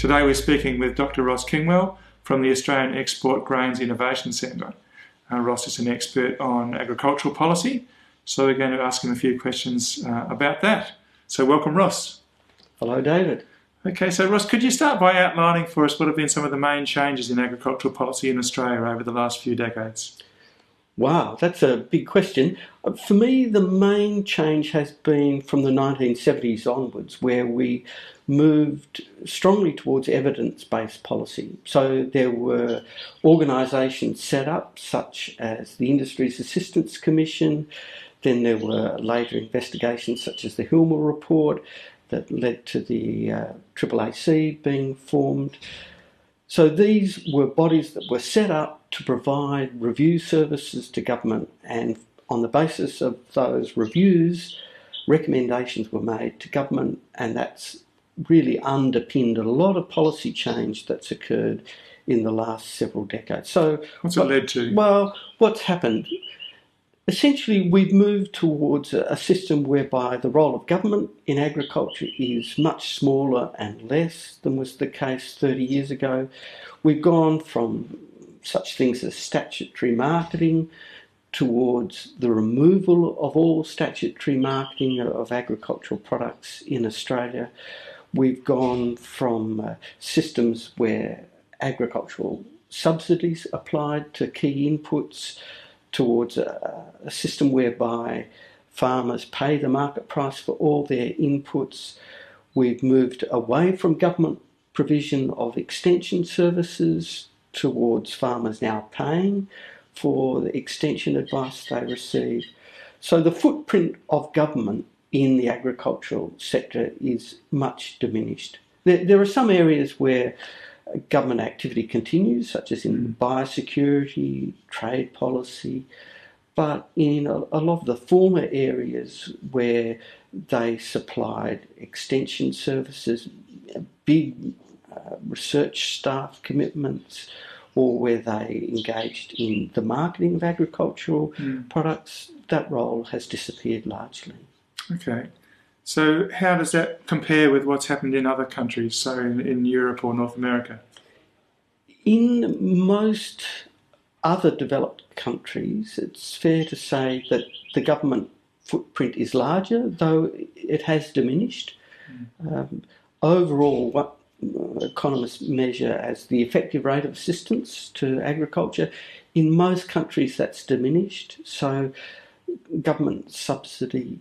Today we're speaking with Dr. Ross Kingwell from the Australian Export Grains Innovation Centre. Ross is an expert on agricultural policy, so we're going to ask him a few questions about that. So welcome, Ross. Hello, David. Okay, so Ross, could you start by outlining for us what have been some of the main changes in agricultural policy in Australia over the last few decades? Wow, that's a big question. For me, the main change has been from the 1970s onwards, where we moved strongly towards evidence-based policy. So there were organisations set up, such as the Industries Assistance Commission. Then there were later investigations, such as the Hilmer report, that led to the ACCC being formed. So these were bodies that were set up to provide review services to government, and on the basis of those reviews, recommendations were made to government, and that's really underpinned a lot of policy change that's occurred in the last several decades. So what's it led to? Well, what's happened? Essentially, we've moved towards a system whereby the role of government in agriculture is much smaller and less than was the case 30 years ago. We've gone from such things as statutory marketing towards the removal of all statutory marketing of agricultural products in Australia. We've gone from systems where agricultural subsidies applied to key inputs towards a system whereby farmers pay the market price for all their inputs. We've moved away from government provision of extension services towards farmers now paying for the extension advice they receive. So the footprint of government in the agricultural sector is much diminished. There are some areas where government activity continues, such as in biosecurity, trade policy, but in a lot of the former areas where they supplied extension services, big research staff commitments, or where they engaged in the marketing of agricultural products, that role has disappeared largely. Okay. So how does that compare with what's happened in other countries, so in Europe or North America? In most other developed countries, it's fair to say that the government footprint is larger, though it has diminished. Overall, what economists measure as the effective rate of assistance to agriculture, in most countries that's diminished. So government subsidy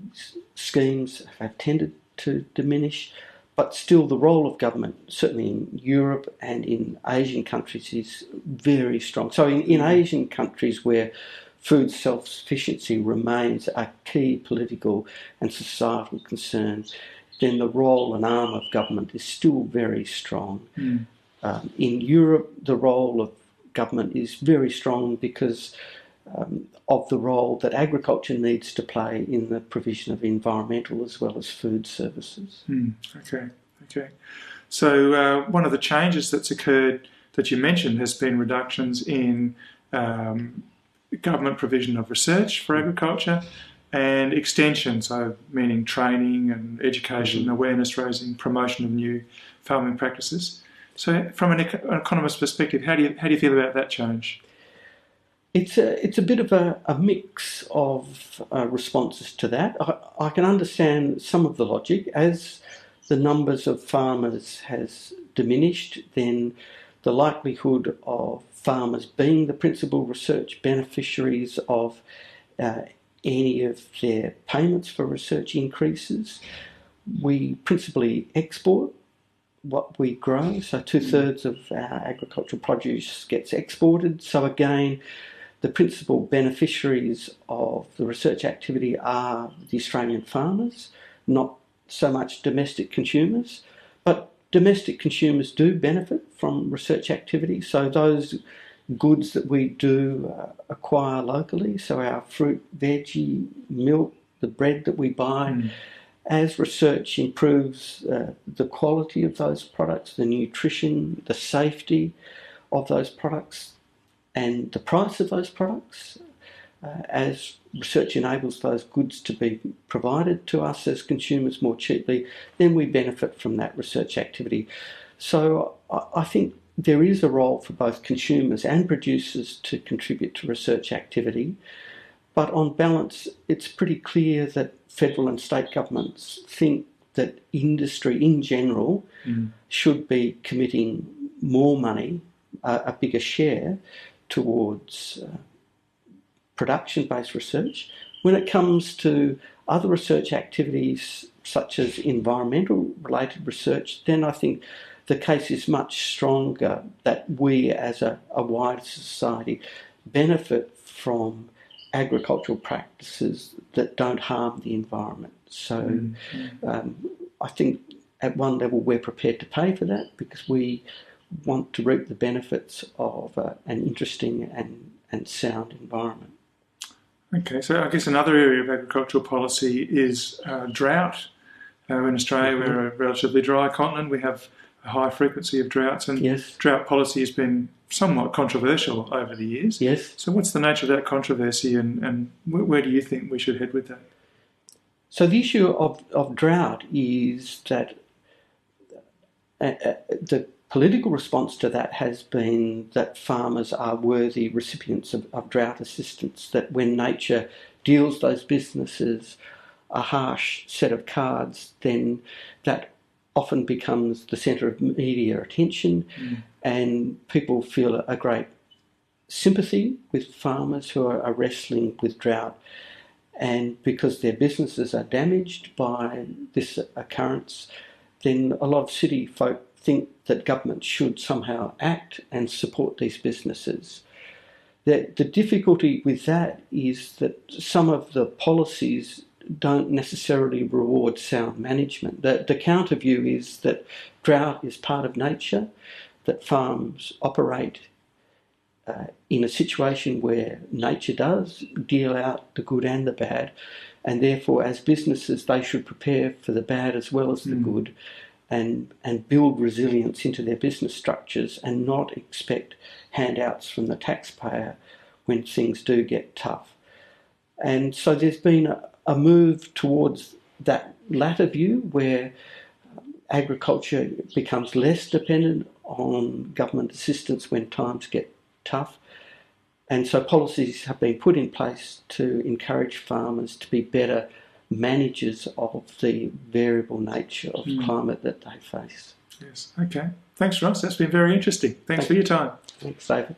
schemes have tended to diminish, but still the role of government, certainly in Europe and in Asian countries, is very strong. So in Asian countries where food self-sufficiency remains a key political and societal concern, then the role and arm of government is still very strong. In Europe, the role of government is very strong because of the role that agriculture needs to play in the provision of environmental as well as food services. Okay. So one of the changes that's occurred that you mentioned has been reductions in government provision of research for agriculture and extension, so meaning training and education, awareness raising, promotion of new farming practices. So from an economist perspective, how do you feel about that change? It's a bit of a mix of responses to that. I can understand some of the logic. As the numbers of farmers has diminished, then the likelihood of farmers being the principal research beneficiaries of any of their payments for research increases. We principally export what we grow, so 2/3 of our agricultural produce gets exported. So again, the principal beneficiaries of the research activity are the Australian farmers, not so much domestic consumers, but domestic consumers do benefit from research activity. So those goods that we do acquire locally, so our fruit, veggie, milk, the bread that we buy, as research improves the quality of those products, the nutrition, the safety of those products, and the price of those products, as research enables those goods to be provided to us as consumers more cheaply, then we benefit from that research activity. So I think there is a role for both consumers and producers to contribute to research activity, but on balance, it's pretty clear that federal and state governments think that industry in general should be committing more money, a bigger share, towards production-based research. When it comes to other research activities such as environmental-related research, then I think the case is much stronger that we as a wider society benefit from agricultural practices that don't harm the environment. So I think at one level we're prepared to pay for that because we want to reap the benefits of an interesting and sound environment. Okay, so I guess another area of agricultural policy is drought. In Australia, we're a relatively dry continent. We have a high frequency of droughts, and drought policy has been somewhat controversial over the years. Yes. So what's the nature of that controversy, and where do you think we should head with that? So the issue of drought is that the political response to that has been that farmers are worthy recipients of drought assistance, that when nature deals those businesses a harsh set of cards, then that often becomes the centre of media attention, and people feel a great sympathy with farmers who are wrestling with drought. And because their businesses are damaged by this occurrence, then a lot of city folk think that government should somehow act and support these businesses. The difficulty with that is that some of the policies don't necessarily reward sound management. The counter view is that drought is part of nature, that farms operate in a situation where nature does deal out the good and the bad, and therefore as businesses they should prepare for the bad as well as the good, and build resilience into their business structures and not expect handouts from the taxpayer when things do get tough. And so there's been a move towards that latter view where agriculture becomes less dependent on government assistance when times get tough. And so policies have been put in place to encourage farmers to be better managers of the variable nature of climate that they face. Yes, okay. Thanks, Ross. That's been very interesting. Thanks for your time. Thanks, David.